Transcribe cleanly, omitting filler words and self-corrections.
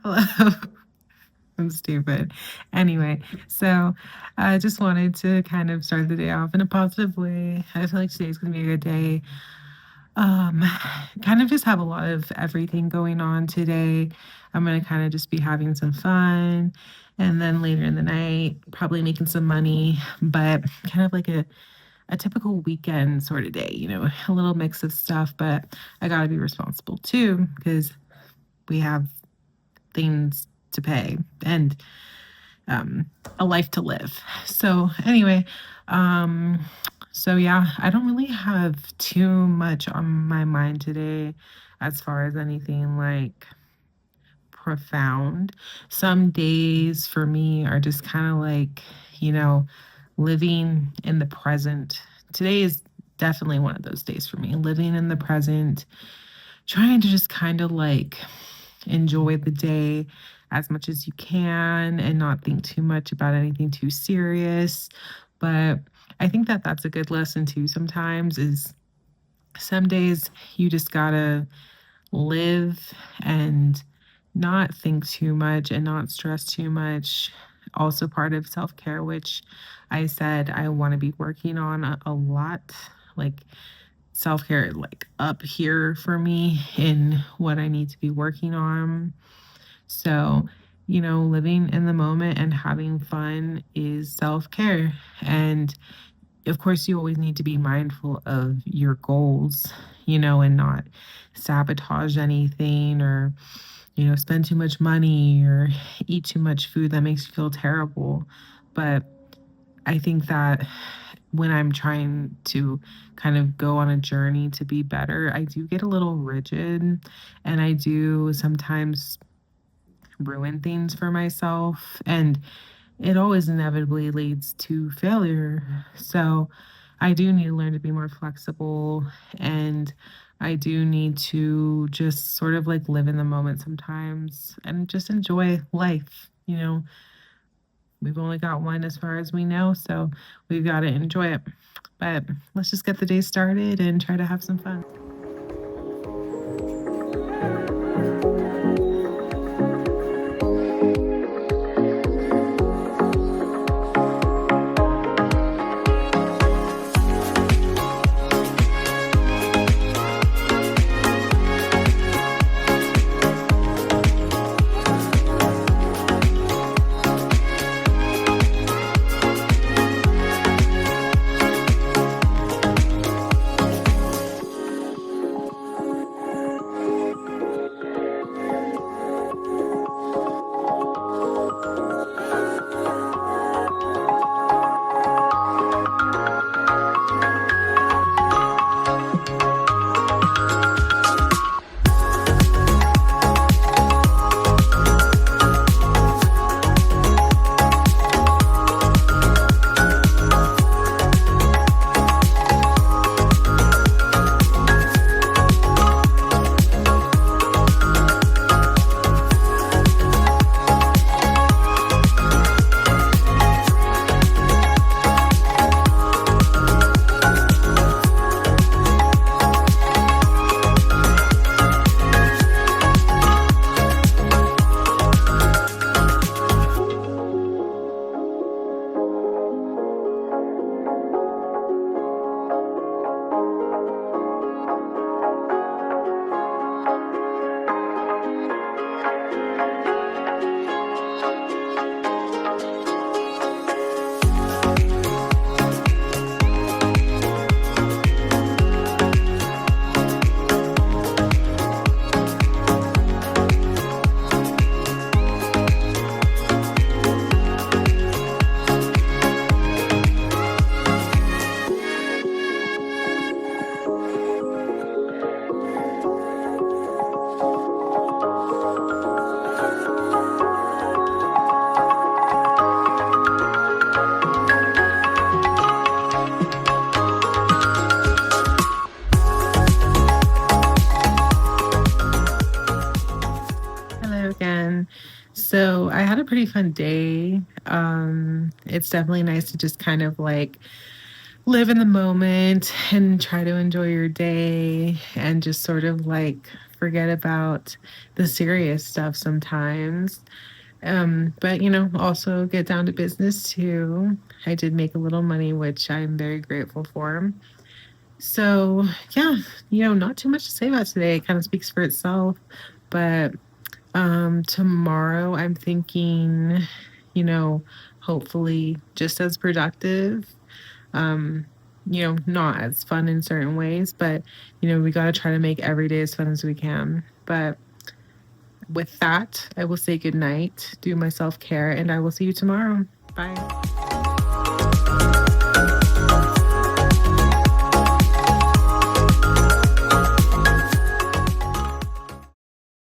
Hello. I'm stupid. Anyway, so I just wanted to kind of start the day off in a positive way. I feel like today's gonna be a good day. Um, kind of just have a lot of everything going on today. I'm gonna kind of just be having some fun, and then later in the night, probably making some money, but kind of like a typical weekend sort of day, a little mix of stuff, but I gotta be responsible too because we have things to pay and um, a life to live. So anyway, um, so yeah, I don't really have too much on my mind today as far as anything like profound. Some days for me are just kind of like, you know, living in the present. Today is definitely one of those days for me, living in the present, trying to just kind of like enjoy the day as much as you can and not think too much about anything too serious. But I think that that's a good lesson too sometimes is some days you just gotta live and not think too much and not stress too much. Also, part of self care, which I said I want to be working on a lot, like self care, like up here for me in what I need to be working on. So, living in the moment and having fun is self care. And of course, you always need to be mindful of your goals, and not sabotage anything or, spend too much money or eat too much food that makes you feel terrible. But I think that when I'm trying to kind of go on a journey to be better, I do get a little rigid and I do sometimes ruin things for myself. And it always inevitably leads to failure. So I do need to learn to be more flexible and I do need to just sort of like live in the moment sometimes and just enjoy life. We've only got one as far as we know, so we've got to enjoy it. But let's just get the day started and try to have some fun. Hello again. So I had a pretty fun day. It's definitely nice to just kind of like live in the moment and try to enjoy your day and just sort of like forget about the serious stuff sometimes. But also get down to business too. I did make a little money, which I'm very grateful for. So, yeah, not too much to say about today. It kind of speaks for itself. But tomorrow I'm thinking, you know, hopefully just as productive. Um, not as fun in certain ways, but we got to try to make every day as fun as we can. But with that, I will say good night, do my self care, and I will see you tomorrow. Bye.